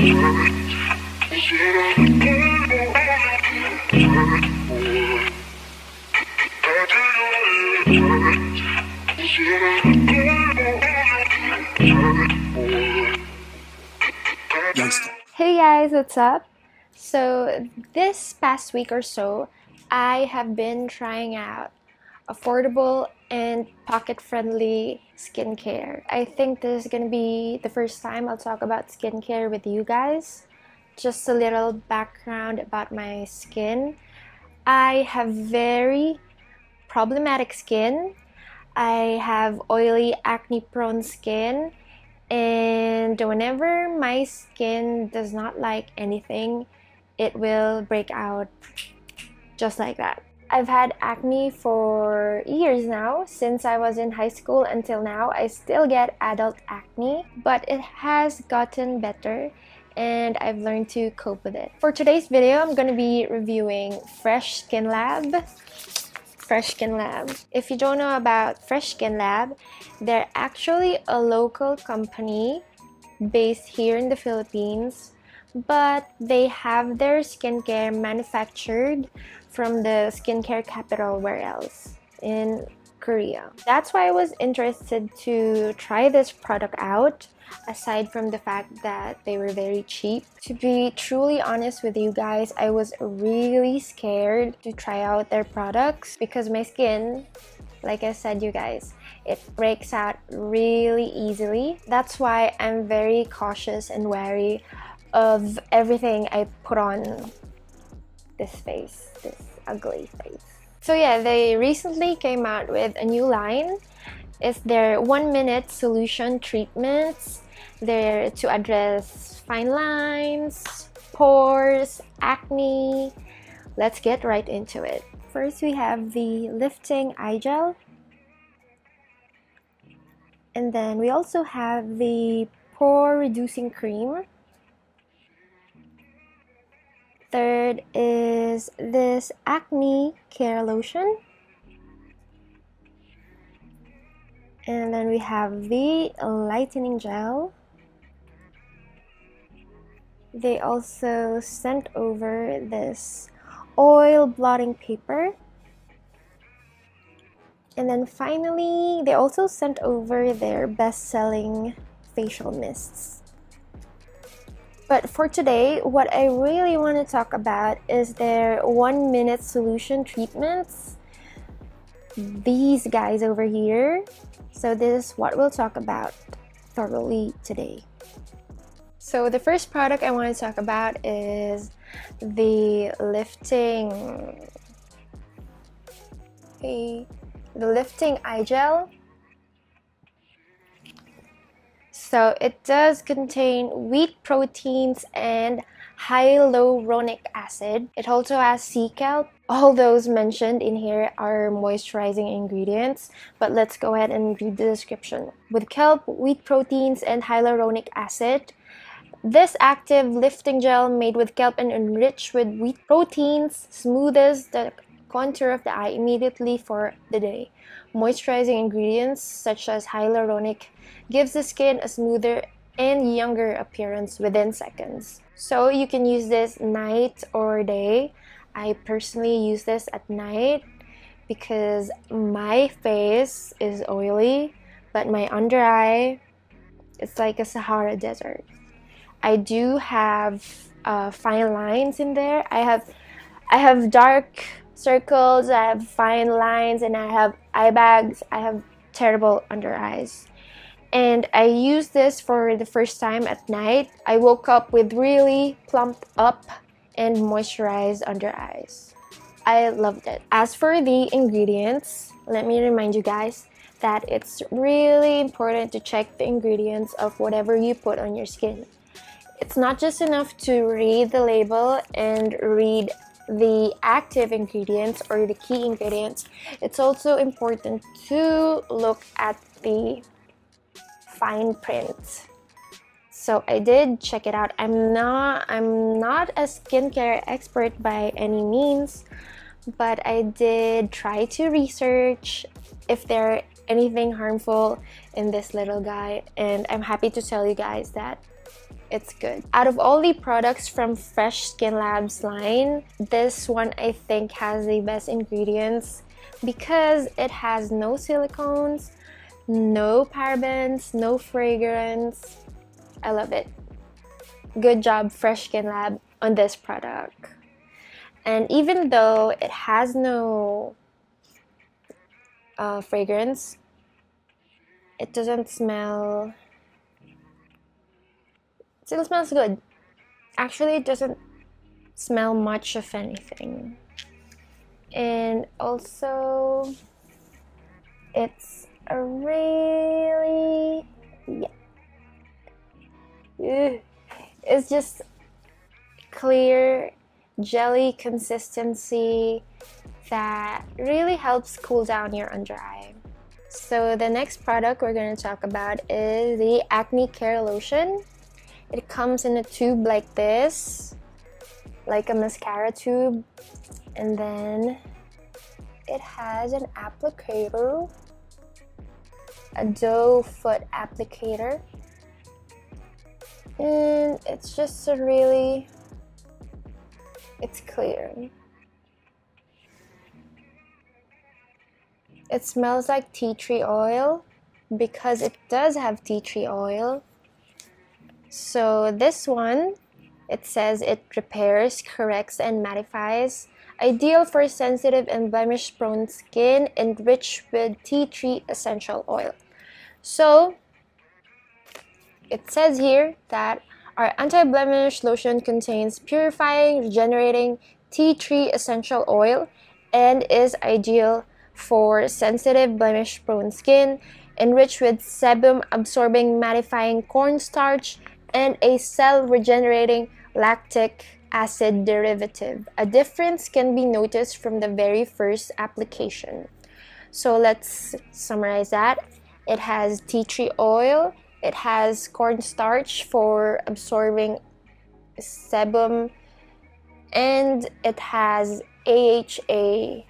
Hey guys, what's up? So this past week or so, I have been trying out affordable and pocket-friendly skincare. I think this is gonna be the first time I'll talk about skincare with you guys. Just a little background about my skin. I have very problematic skin. I have oily, acne-prone skin. And whenever my skin does not like anything, it will break out just like that. I've had acne for years now. Since I was in high school until now, I still get adult acne, but it has gotten better and I've learned to cope with it. For today's video, I'm gonna be reviewing Fresh Skin Lab. Fresh Skin Lab. If you don't know about Fresh Skin Lab, they're actually a local company based here in the Philippines, but they have their skincare manufactured from the skincare capital, where else? In Korea. That's why I was interested to try this product out, aside from the fact that they were very cheap. To be truly honest with you guys, I was really scared to try out their products because my skin, like I said you guys, it breaks out really easily. That's why I'm very cautious and wary of everything I put on this face, this ugly face. So yeah, they recently came out with a new line. It's their 1-minute solution treatments. They're to address fine lines, pores, acne. Let's get right into it. First, we have the lifting eye gel. And then we also have the pore reducing cream. Third is this acne care lotion. And then we have the lightening gel. They also sent over this oil blotting paper. And then finally, they also sent over their best-selling facial mists. But for today, what I really want to talk about is their 1-minute solution treatments. These guys over here. So this is what we'll talk about thoroughly today. So the first product I want to talk about is the lifting eye gel. So it does contain wheat proteins and hyaluronic acid. It also has sea kelp. All those mentioned in here are moisturizing ingredients, but let's go ahead and read the description. With kelp, wheat proteins, and hyaluronic acid, this active lifting gel made with kelp and enriched with wheat proteins smoothes the contour of the eye immediately for the day. Moisturizing ingredients such as hyaluronic gives the skin a smoother and younger appearance within seconds. So you can use this night or day. I personally use this at night because my face is oily, but my under eye, it's like a Sahara desert. I do have fine lines in there. I have dark circles, I have fine lines, and I have eye bags. I have terrible under eyes. And I used this for the first time at night. I woke up with really plumped up and moisturized under eyes. I loved it. As for the ingredients, let me remind you guys that it's really important to check the ingredients of whatever you put on your skin. It's not just enough to read the label and read the active ingredients or the key ingredients. It's also important to look at the fine print. So I did check it out. I'm not a skincare expert by any means, but I did try to research if there anything harmful in this little guy, and I'm happy to tell you guys that it's good. Out of all the products from Fresh Skin Lab's line, this one I think has the best ingredients because it has no silicones, no parabens, no fragrance. I love it. Good job, Fresh Skin Lab, on this product. And even though it has no fragrance, it doesn't smell. It still smells good. Actually, it doesn't smell much of anything. And also, it's a really, it's just clear jelly consistency that really helps cool down your under eye. So the next product we're going to talk about is the Acne Care Lotion. It comes in a tube like this, like a mascara tube, and then it has an applicator, a doe foot applicator, and it's just a really, it's clear. It smells like tea tree oil because it does have tea tree oil. So this one, it says it repairs, corrects, and mattifies. Ideal for sensitive and blemish-prone skin, enriched with tea tree essential oil. So it says here that our anti-blemish lotion contains purifying, regenerating tea tree essential oil and is ideal for sensitive, blemish-prone skin, enriched with sebum-absorbing mattifying cornstarch and a cell-regenerating lactic acid derivative. A difference can be noticed from the very first application. So let's summarize that. It has tea tree oil, it has cornstarch for absorbing sebum, and it has AHA,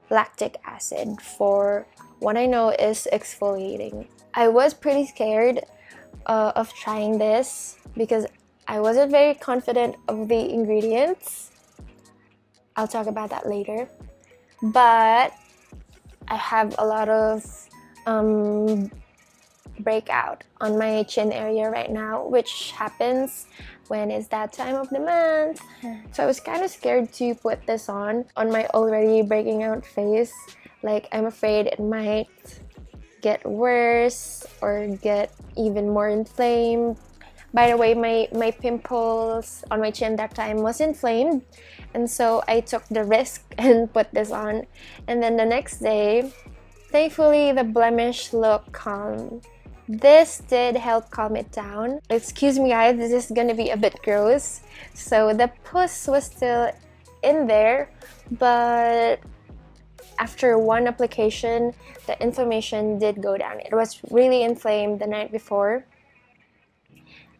lactic acid, for what I know is exfoliating. I was pretty scared of trying this because I wasn't very confident of the ingredients. I'll talk about that later. But I have a lot of breakout on my chin area right now, which happens when it's that time of the month. So I was kind of scared to put this on my already breaking out face. Like, I'm afraid it might get worse or get even more inflamed. By the way, my pimples on my chin that time was inflamed, and so I took the risk and put this on. And then the next day, thankfully, the blemish looked calm. This did help calm it down. Excuse me guys, this is gonna be a bit gross. So the pus was still in there, but after one application, the inflammation did go down. It was really inflamed the night before.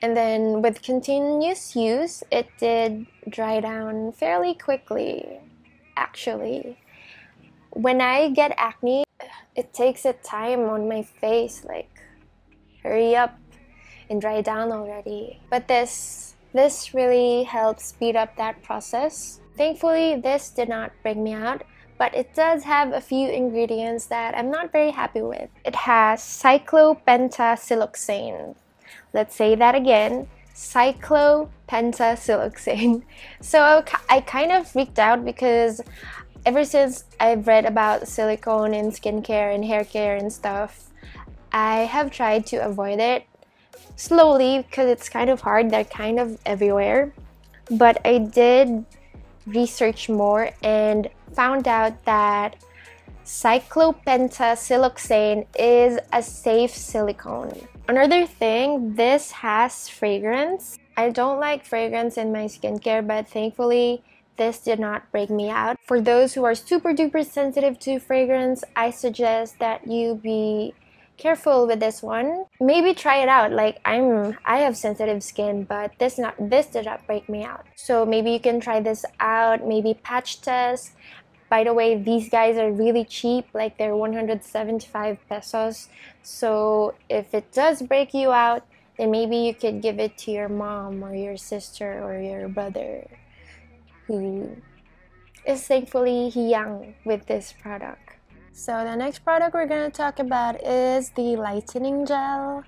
And then with continuous use, it did dry down fairly quickly, actually. When I get acne, it takes a time on my face, like, hurry up and dry down already. But this really helps speed up that process. Thankfully, this did not break me out, but it does have a few ingredients that I'm not very happy with. It has cyclopentasiloxane. Let's say that again, cyclopentasiloxane. So I kind of freaked out because ever since I've read about silicone in skincare and hair care and stuff, I have tried to avoid it slowly because it's kind of hard. They're kind of everywhere. But I did research more and found out that cyclopentasiloxane is a safe silicone. Another thing, this has fragrance. I don't like fragrance in my skincare, but thankfully this did not break me out. For those who are super duper sensitive to fragrance, I suggest that you be careful with this one. Maybe try it out. Like, I have sensitive skin, but this did not break me out. So maybe you can try this out, maybe patch test. By the way, these guys are really cheap, like they're 175 pesos. So if it does break you out, then maybe you could give it to your mom or your sister or your brother who is thankfully young with this product. So the next product we're going to talk about is the Lightening Gel.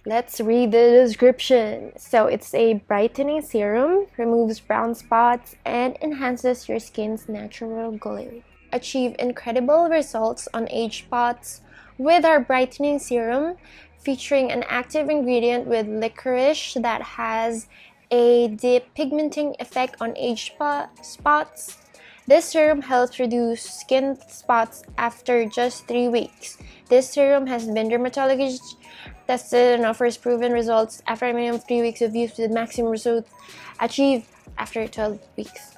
Let's read the description. So it's a brightening serum, removes brown spots, and enhances your skin's natural glow. Achieve incredible results on age spots with our brightening serum, featuring an active ingredient with licorice that has a depigmenting effect on age spots. This serum helps reduce skin spots after just 3 weeks. This serum has been dermatologist tested and offers proven results after a minimum of 3 weeks of use, with maximum results achieved after 12 weeks.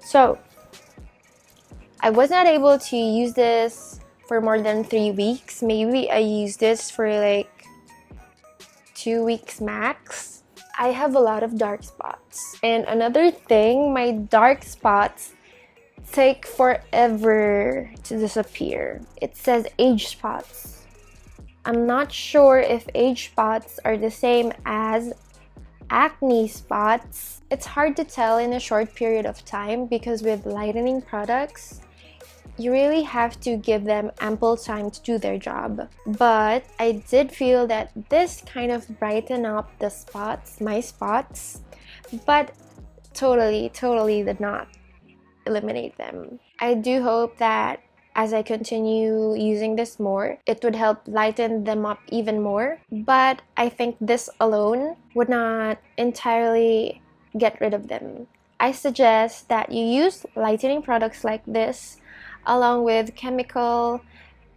So, I was not able to use this for more than 3 weeks. Maybe I used this for like 2 weeks max. I have a lot of dark spots. And another thing, my dark spots take forever to disappear. It says age spots. I'm not sure if age spots are the same as acne spots. It's hard to tell in a short period of time because with lightening products, you really have to give them ample time to do their job. But I did feel that this kind of brightened up the spots, my spots, but totally did not eliminate them. I do hope that as I continue using this more, it would help lighten them up even more. But I think this alone would not entirely get rid of them. I suggest that you use lightening products like this along with chemical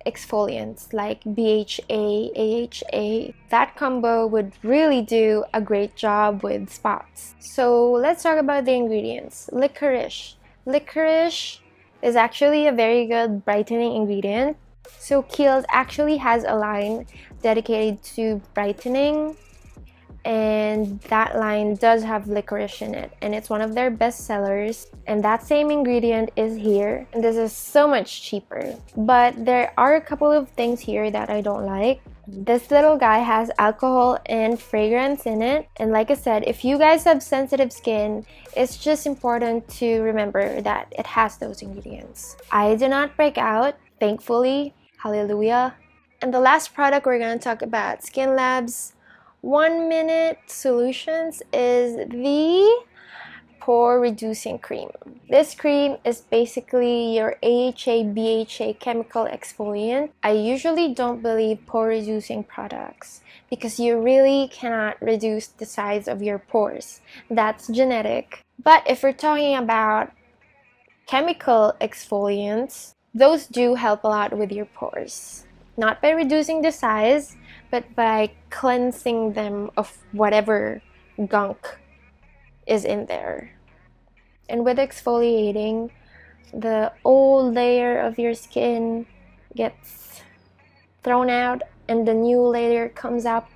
exfoliants like BHA, AHA. That combo would really do a great job with spots. So let's talk about the ingredients. Licorice. Licorice is actually a very good brightening ingredient. So Kiehl's actually has a line dedicated to brightening, and that line does have licorice in it, and it's one of their best sellers. And that same ingredient is here, and this is so much cheaper. But there are a couple of things here that I don't like. This little guy has alcohol and fragrance in it, and like I said, if you guys have sensitive skin, it's just important to remember that it has those ingredients. I did not break out, thankfully, hallelujah. And the last product we're going to talk about, skinlab's 1-minute solutions, is the Pore Reducing Cream. This cream is basically your AHA BHA chemical exfoliant. I usually don't believe pore reducing products because you really cannot reduce the size of your pores. That's genetic. But if we're talking about chemical exfoliants, those do help a lot with your pores. Not by reducing the size, but by cleansing them of whatever gunk is in there. And with exfoliating, the old layer of your skin gets thrown out and the new layer comes up.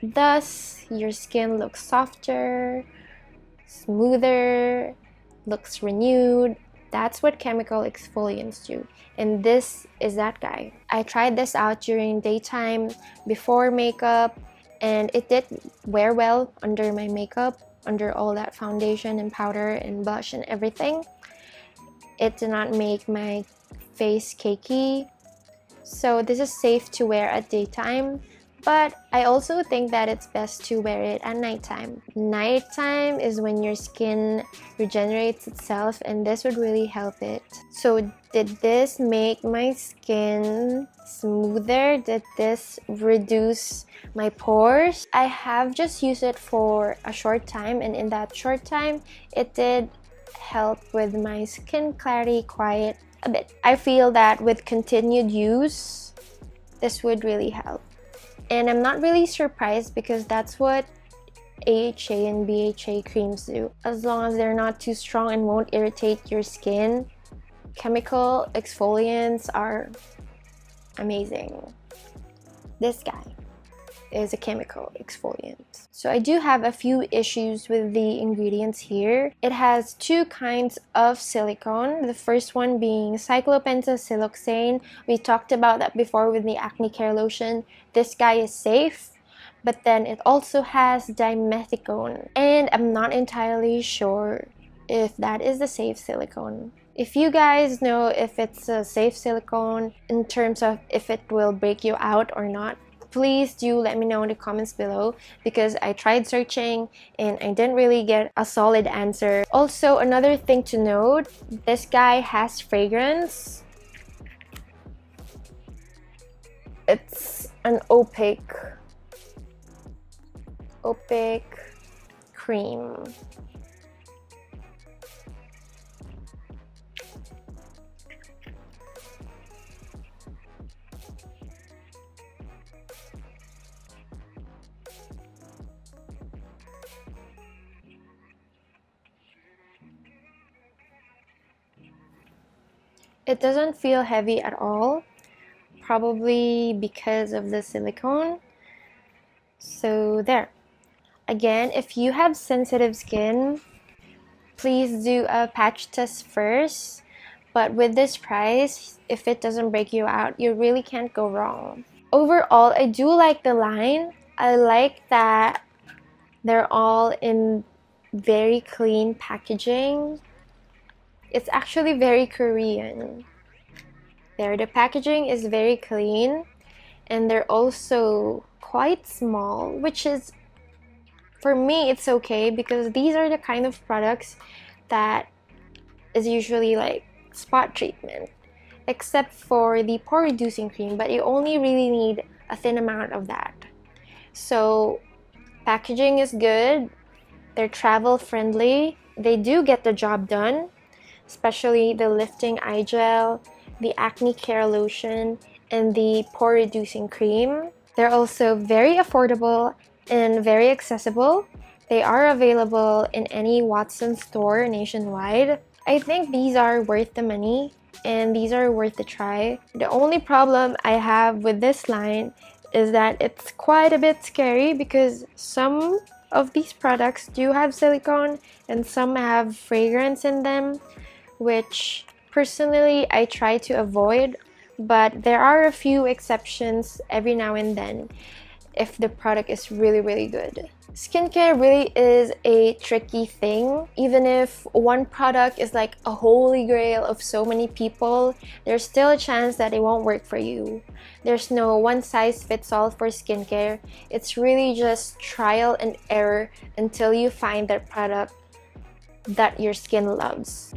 Thus, your skin looks softer, smoother, looks renewed. That's what chemical exfoliants do. And this is that guy. I tried this out during daytime before makeup, and it did wear well under my makeup, under all that foundation and powder and blush and everything. It did not make my face cakey. So this is safe to wear at daytime, but I also think that it's best to wear it at nighttime. Nighttime is when your skin regenerates itself, and this would really help it. So did this make my skin smoother? Did this reduce my pores? I have just used it for a short time, and in that short time, it did help with my skin clarity quite a bit. I feel that with continued use, this would really help. And I'm not really surprised because that's what AHA and BHA creams do. As long as they're not too strong and won't irritate your skin, chemical exfoliants are amazing. This guy is a chemical exfoliant. So I do have a few issues with the ingredients here. It has 2 kinds of silicone. The first one being cyclopentasiloxane. We talked about that before with the acne care lotion. This guy is safe, but then it also has dimethicone, and I'm not entirely sure if that is the safe silicone. If you guys know if it's a safe silicone in terms of if it will break you out or not, please do let me know in the comments below, because I tried searching and I didn't really get a solid answer. Also, another thing to note, this guy has fragrance. It's an opaque cream. It doesn't feel heavy at all, probably because of the silicone. So there. Again, if you have sensitive skin, please do a patch test first. But with this price, if it doesn't break you out, you really can't go wrong. Overall, I do like the line. I like that they're all in very clean packaging. It's actually very Korean. There, the packaging is very clean, and they're also quite small, which is, for me, it's okay, because these are the kind of products that is usually like spot treatment, except for the pore reducing cream, but you only really need a thin amount of that. So packaging is good, they're travel friendly, they do get the job done, especially the lifting eye gel, the acne care lotion, and the pore reducing cream. They're also very affordable and very accessible. They are available in any Watson store nationwide. I think these are worth the money, and these are worth the try. The only problem I have with this line is that it's quite a bit scary, because some of these products do have silicone and some have fragrance in them, which personally I try to avoid, but there are a few exceptions every now and then if the product is really good. Skincare really is a tricky thing. Even if one product is like a holy grail of so many people, there's still a chance that it won't work for you. There's no one size fits all for skincare. It's really just trial and error until you find that product that your skin loves.